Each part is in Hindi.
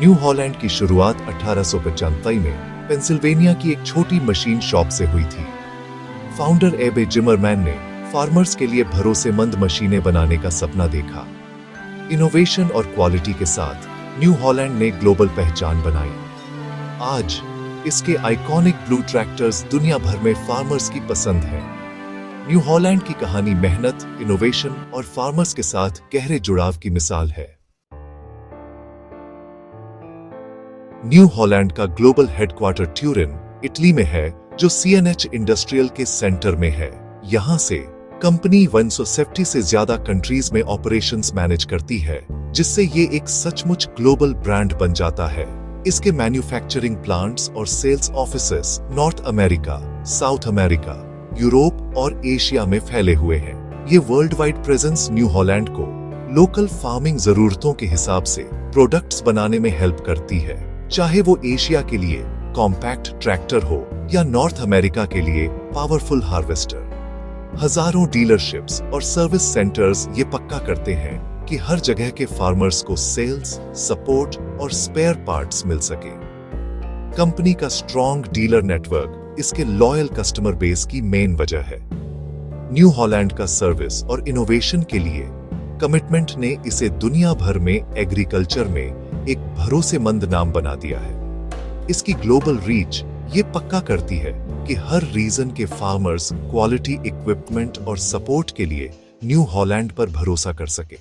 न्यू हॉलैंड की शुरुआत 1895 में पेंसिल्वेनिया की एक छोटी मशीन शॉप से हुई थी। फाउंडर एबे जिमरमैन ने फार्मर्स के लिए भरोसेमंद मशीनें बनाने का सपना देखा। इनोवेशन और क्वालिटी के साथ न्यू हॉलैंड ने ग्लोबल पहचान बनाई। आज इसके आइकॉनिक ब्लू ट्रैक्टर्स दुनिया भर में फार्मर्स की पसंद है। न्यू हॉलैंड की कहानी मेहनत, इनोवेशन और फार्मर्स के साथ गहरे जुड़ाव की मिसाल है। न्यू हॉलैंड का ग्लोबल हेडक्वार्टर ट्यूरिन, इटली में है, जो CNH इंडस्ट्रियल के सेंटर में है। यहां से कंपनी 170 से ज्यादा कंट्रीज में ऑपरेशंस मैनेज करती है, जिससे ये एक सचमुच ग्लोबल ब्रांड बन जाता है। इसके मैन्युफैक्चरिंग प्लांट्स और sales offices North America, South America, Europe और एशिया में फैले हुए हैं। ये world wide presence New Holland को लोकल फार्मिंग जरूरतों के हिसाब से प्रोडक्ट्स बनाने में हेल्प करती है, चाहे वो एशिया के लिए कॉम्पैक्ट ट्रैक्टर हो या नॉर्थ अमेरिका के लिए पावरफुल हार्वेस्टर। हजारों डीलरशिप्स और सर्विस सेंटर्स ये पक्का करते हैं कि हर जगह के फार्मर्स को सेल्स, सपोर्ट और स्पेयर पार्ट्स मिल सके। कंपनी का स्ट्रॉन्ग डीलर नेटवर्क इसके लॉयल कस्टमर बेस की मेन वजह है। न्यू हॉलैंड का सर्विस और इनोवेशन के लिए कमिटमेंट ने इसे दुनिया भर में एग्रीकल्चर में एक भरोसेमंद नाम बना दिया है। इसकी ग्लोबल रीच ये पक्का करती है कि हर रीजन के फार्मर्स क्वालिटी इक्विपमेंट और सपोर्ट के लिए न्यू हॉलैंड पर भरोसा कर सके।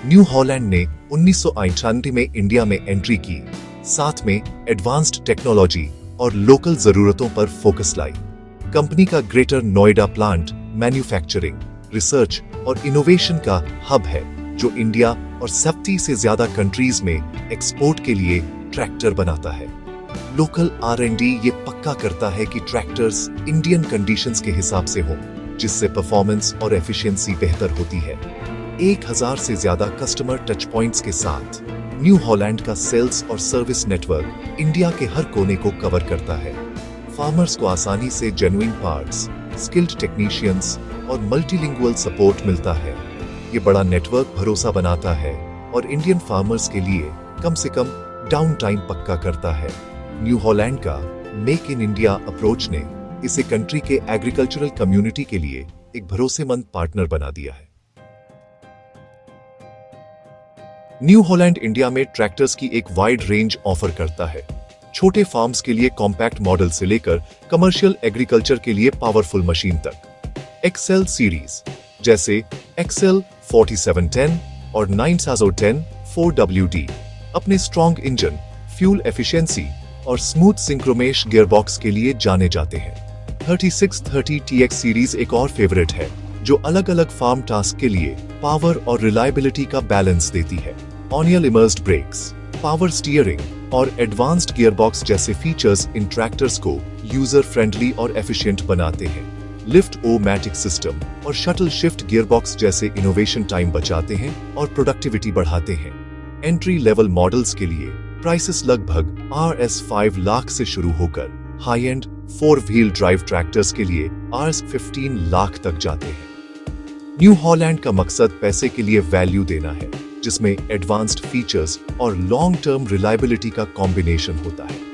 न्यू हॉलैंड ने 1998 में इंडिया में एंट्री की, साथ में एडवांस्ड टेक्नोलॉजी और लोकल जरूरतों पर फोकस लाई। कंपनी का greater Noida plant manufacturing, research और इनोवेशन का हब है, जो इंडिया और 70 से ज्यादा कंट्रीज में एक्सपोर्ट के लिए ट्रैक्टर बनाता है। लोकल R&D ये पक्का करता है कि ट्रैक्टर्स इंडियन कंडीशंस के हिसाब से हों, जिससे परफॉर्मेंस और एफिशिएंसी बेहतर होती है। 1000 से ज्यादा कस्टमर टच पॉइंट्स के साथ न्यू हॉलैंड का सेल्स और सर्विस नेटवर्क इंडिया के हर कोने को कवर करता है। फार्मर्स को आसानी से जेन्युइन पार्ट्स, स्किल्ड टेक्नीशियंस और मल्टीलिंगुअल सपोर्ट मिलता है। ये बड़ा नेटवर्क भरोसा बनाता है और इंडियन फार्मर्स के लिए कम से कम डाउन टाइम पक्का करता है। न्यू हॉलैंड का मेक इन इंडिया अप्रोच ने इसे कंट्री के एग्रीकल्चरल कम्युनिटी के लिए एक भरोसेमंद पार्टनर बना दिया है। न्यू हॉलैंड इंडिया में ट्रैक्टर्स की एक वाइड रेंज ऑफर करता है, छोटे फार्म्स के लिए कॉम्पैक्ट मॉडल से लेकर कमर्शियल एग्रीकल्चर के लिए पावरफुल मशीन तक। एक्सेल सीरीज जैसे एक्सेल 4710 और 9010 4WD अपने स्ट्रॉन्ग इंजन, फ्यूल एफिशिएंसी और स्मूथ सिंक्रोमेश गियरबॉक्स के लिए जाने जाते हैं। 3630 TX सीरीज एक और फेवरेट है, जो अलग अलग फार्म टास्क के लिए पावर और रिलायबिलिटी का बैलेंस देती है। ऑनियल इमर्स्ड ब्रेक्स, पावर स्टीयरिंग और एडवांस्ड गियरबॉक्स जैसे फीचर्स इन ट्रैक्टर्स को यूजर फ्रेंडली और एफिशिएंट बनाते हैं। लिफ्ट ओ-मैटिक सिस्टम और शटल शिफ्ट गियरबॉक्स जैसे इनोवेशन टाइम बचाते हैं और प्रोडक्टिविटी बढ़ाते हैं। एंट्री लेवल मॉडल्स के लिए प्राइसेस लगभग Rs 5 लाख से शुरू होकर high and 4 wheel drive tractors के लिए Rs 15 लाख तक जाते हैं। न्यू हॉलैंड का मकसद पैसे के लिए वैल्यू देना है, जिसमें एडवांस्ड फीचर्स और लॉन्ग टर्म रिलायबिलिटी का कॉम्बिनेशन होता है।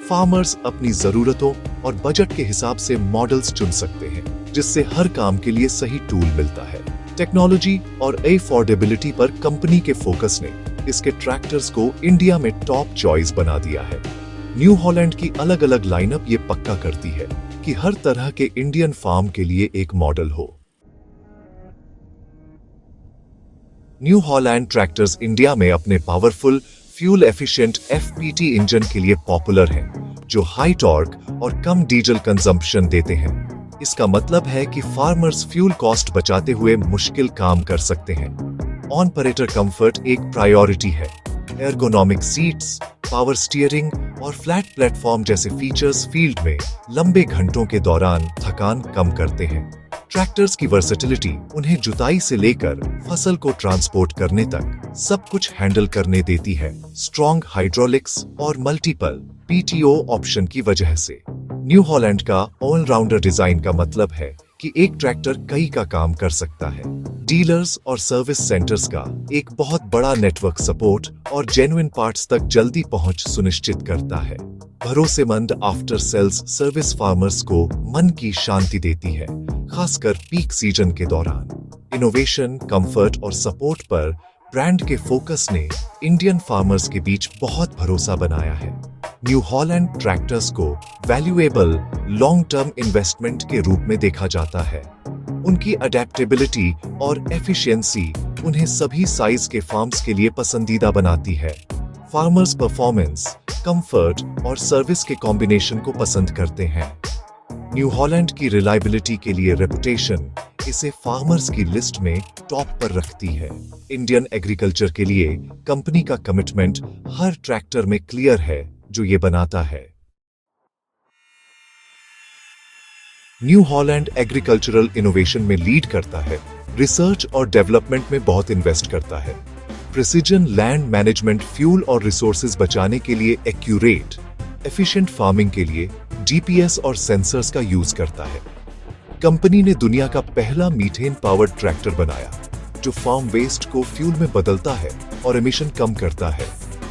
फार्मर्स अपनी जरूरतों और बजट के हिसाब से मॉडल्स चुन सकते हैं, जिससे हर काम के लिए सही टूल मिलता है। टेक्नोलॉजी और अफोर्डेबिलिटी पर कंपनी के फोकस ने इसके ट्रैक्टर्स को इंडिया में टॉप चॉइस बना दिया है। न्यू हॉलैंड की अलग अलग लाइनअप ये पक्का करती है कि हर तरह के इंडियन फार्म के लिए एक मॉडल हो। न्यू हॉलैंड ट्रैक्टर्स इंडिया में अपने powerful fuel efficient FPT engine के लिए पॉपुलर हैं, जो हाई टॉर्क और कम डीजल कंजम्पशन देते हैं। इसका मतलब है कि फार्मर्स फ्यूल कॉस्ट बचाते हुए मुश्किल काम कर सकते हैं। ऑन-पैरेटर कंफर्ट एक प्रायोरिटी है। एर्गोनॉमिक सीट्स, पावर स्टीयरिंग और फ्लैट प्लेटफॉर्म जैसे फीचर्स फील्ड में लंबे घंटों के दौरान थकान कम करते हैं। ट्रैक्टर्स की वर्सेटिलिटी उन्हें जुताई से लेकर फसल को ट्रांसपोर्ट करने तक सब कुछ हैंडल करने देती है। स्ट्रॉन्ग हाइड्रोलिक्स और मल्टीपल PTO ऑप्शन की वजह से न्यू हॉलैंड का ऑलराउंडर डिजाइन का मतलब है कि एक ट्रैक्टर कई का काम कर सकता है। डीलर्स और सर्विस सेंटर्स का एक बहुत बड़ा नेटवर्क सपोर्ट और जेन्युइन पार्ट्स तक जल्दी पहुंच सुनिश्चित करता है। भरोसेमंद आफ्टर सेल्स सर्विस फार्मर्स को मन की शांति देती है, खासकर पीक सीजन के दौरान। इनोवेशन, कंफर्ट और सपोर्ट पर ब्रांड के फोकस ने इंडियन फार्मर्स के बीच बहुत भरोसा बनाया है। न्यू हॉलैंड ट्रैक्टर्स को वैल्यूएबल लॉन्ग टर्म इन्वेस्टमेंट के रूप में देखा जाता है। उनकी अडेप्टेबिलिटी और एफिशिएंसी उन्हें सभी साइज के फार्म्स के लिए पसंदीदा बनाती है। फार्मर्स परफॉर्मेंस, कंफर्ट और सर्विस के कॉम्बिनेशन को पसंद करते हैं। न्यू हॉलैंड की रिलायबिलिटी के लिए रेपुटेशन इसे फार्मर्स की लिस्ट में टॉप पर रखती है। इंडियन एग्रीकल्चर के लिए कंपनी का कमिटमेंट हर ट्रैक्टर में क्लियर है, जो ये बनाता है। न्यू हॉलैंड एग्रीकल्चरल इनोवेशन में लीड करता है, रिसर्च और डेवलपमेंट में बहुत इन्वेस्ट करता है। प्रिसिजन लैंड मैनेजमेंट, फ्यूल और रिसोर्सेज बचाने के लिए एक्यूरेट, एफिशिएंट फार्मिंग के लिए जीपीएस और सेंसर्स का यूज करता है। कंपनी ने दुनिया का पहला मीथेन पावर्ड ट्रैक्टर बनाया, जो फार्म वेस्ट को फ्यूल में बदलता है और एमिशन कम करता है।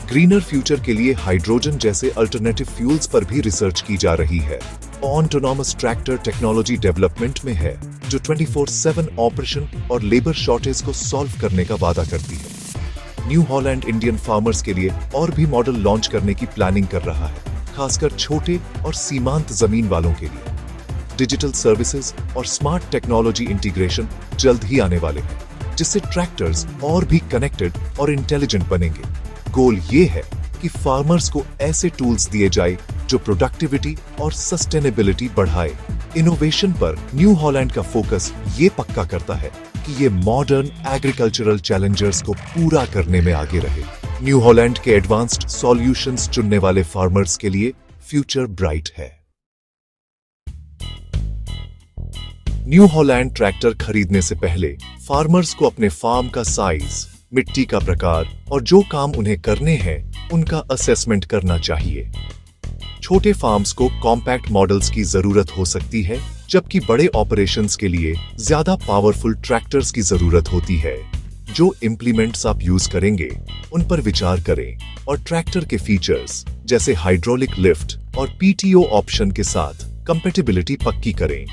ग्रीनर फ्यूचर के लिए हाइड्रोजन जैसे अल्टरनेटिव फ्यूल्स पर भी रिसर्च की जा रही है। ऑटोनॉमस ट्रैक्टर टेक्नोलॉजी डेवलपमेंट में है, जो 24/7 ऑपरेशन और लेबर शॉर्टेज को सॉल्व करने का वादा करती है। न्यू हॉलैंड इंडियन फार्मर्स के लिए और भी मॉडल लॉन्च करने की प्लानिंग कर रहा है, खासकर छोटे और सीमांत जमीन वालों के लिए। डिजिटल सर्विसेज और स्मार्ट टेक्नोलॉजी इंटीग्रेशन जल्द ही आने वाले हैं, जिससे ट्रैक्टर्स और भी कनेक्टेड और इंटेलिजेंट बनेंगे। गोल ये है कि फार्मर्स को ऐसे टूल्स दिए जाए जो प्रोडक्टिविटी और सस्टेनेबिलिटी बढ़ाए। इनोवेशन पर न्यू हॉलैंड का फोकस ये पक्का करता है कि ये मॉडर्न एग्रीकल्चरल चैलेंजर्स को पूरा करने में आगे रहे। न्यू हॉलैंड के एडवांस्ड सॉल्यूशंस चुनने वाले फार्मर्स के लिए फ्यूचर ब्राइट है। न्यू हॉलैंड ट्रैक्टर खरीदने से पहले फार्मर्स को अपने फार्म का साइज, मिट्टी का प्रकार और जो काम उन्हें करने हैं उनका असेसमेंट करना चाहिए। छोटे फार्म्स को कॉम्पैक्ट मॉडल्स की जरूरत हो सकती है, जबकि बड़े ऑपरेशंस के लिए ज्यादा पावरफुल ट्रैक्टर्स की जरूरत होती है। जो इंप्लीमेंट्स आप यूज करेंगे उन पर विचार करें और ट्रैक्टर के फीचर्स जैसे हाइड्रोलिक लिफ्ट और पीटीओ ऑप्शन के साथ कंपैटिबिलिटी पक्की करें।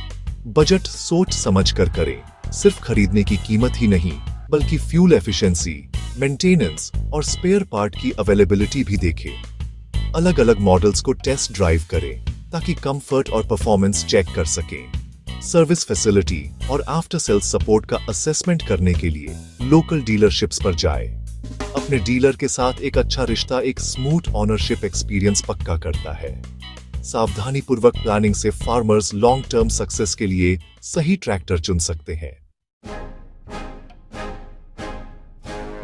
बजट सोच समझ कर करें, सिर्फ खरीदने की कीमत ही नहीं बल्कि फ्यूल एफिशिएंसी, मेंटेनेंस और स्पेयर पार्ट की अवेलेबिलिटी भी देखें। अलग अलग मॉडल्स को टेस्ट ड्राइव करें ताकि कंफर्ट और परफॉर्मेंस चेक कर सकें। सर्विस फैसिलिटी और आफ्टर सेल्स सपोर्ट का असेसमेंट करने के लिए लोकल डीलरशिप्स पर जाएं। अपने डीलर के साथ एक अच्छा रिश्ता एक स्मूथ ओनरशिप एक्सपीरियंस पक्का करता है। सावधानी पूर्वक प्लानिंग से फार्मर्स लॉन्ग टर्म सक्सेस के लिए सही ट्रैक्टर चुन सकते हैं।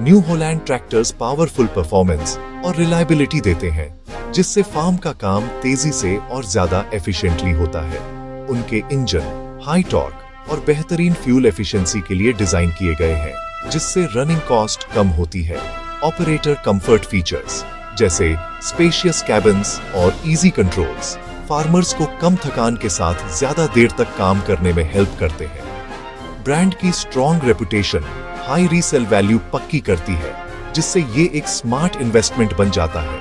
New Holland tractors powerful performance और रिलायबिलिटी देते हैं, जिससे फार्म का काम तेजी से और ज्यादा एफिशिएंटली होता है। उनके इंजन हाई टॉर्क और बेहतरीन फ्यूल एफिशिएंसी के लिए डिजाइन किए गए हैं, जिससे रनिंग कॉस्ट कम होती है। ऑपरेटर कंफर्ट फीचर्स जैसे स्पेशियस कैबिन्स और इजी कंट्रोल्स फार्मर्स को कम थकान के साथ ज्यादा देर तक काम करने में हेल्प करते हैं। ब्रांड की strong reputation high resale value पक्की करती है, जिससे ये एक स्मार्ट इन्वेस्टमेंट बन जाता है।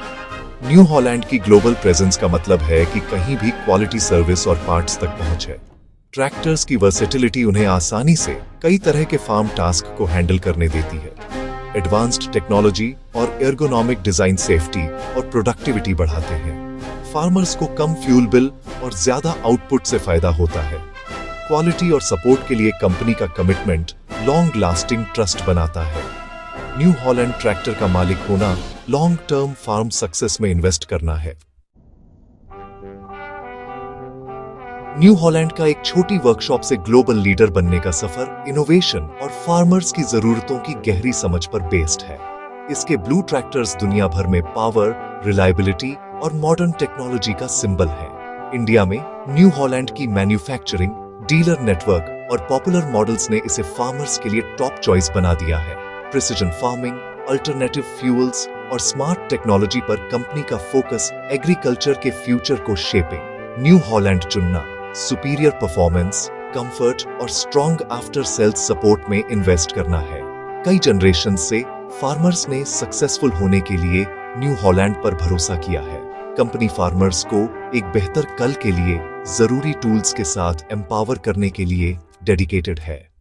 न्यू हॉलैंड की ग्लोबल प्रेजेंस का मतलब है कि कहीं भी क्वालिटी सर्विस और पार्ट्स तक पहुंच है। ट्रैक्टर्स की वर्सेटिलिटी उन्हें आसानी से कई तरह के फार्म टास्क को हैंडल करने देती है। एडवांस्ड टेक्नोलॉजी और एर्गोनॉमिक डिजाइन सेफ्टी और प्रोडक्टिविटी बढ़ाते हैं। फार्मर्स को कम फ्यूल बिल और ज्यादा आउटपुट से फायदा होता है। क्वालिटी और सपोर्ट के लिए कंपनी का कमिटमेंट लॉन्ग लास्टिंग ट्रस्ट बनाता है। न्यू हॉलैंड ट्रैक्टर का मालिक होना लॉन्ग टर्म फार्म सक्सेस में इन्वेस्ट करना है। न्यू हॉलैंड का एक छोटी वर्कशॉप से ग्लोबल लीडर बनने का सफर इनोवेशन और फार्मर्स की जरूरतों की गहरी समझ पर बेस्ड है। इसके ब्लू ट्रैक्टर्स दुनिया भर में पावर, रिलायबिलिटी और मॉडर्न टेक्नोलॉजी का सिंबल है। इंडिया में न्यू हॉलैंड की मैन्युफैक्चरिंग, डीलर नेटवर्क और पॉपुलर मॉडल्स ने इसे फार्मर्स के लिए टॉप चॉइस बना दिया है। प्रिसिजन फार्मिंग, अल्टरनेटिव फ्यूल्स और स्मार्ट टेक्नोलॉजी पर कंपनी का फोकस एग्रीकल्चर के फ्यूचर को शेपिंग। न्यू हॉलैंड चुनना सुपीरियर परफॉर्मेंस, कंफर्ट और स्ट्रॉन्ग आफ्टर सेल्स सपोर्ट में इन्वेस्ट करना है। कई जनरेशन से फार्मर्स ने सक्सेसफुल होने के लिए न्यू हॉलैंड पर भरोसा किया है। कंपनी फार्मर्स को एक बेहतर कल के लिए जरूरी टूल्स के साथ एम्पावर करने के लिए डेडिकेटेड है।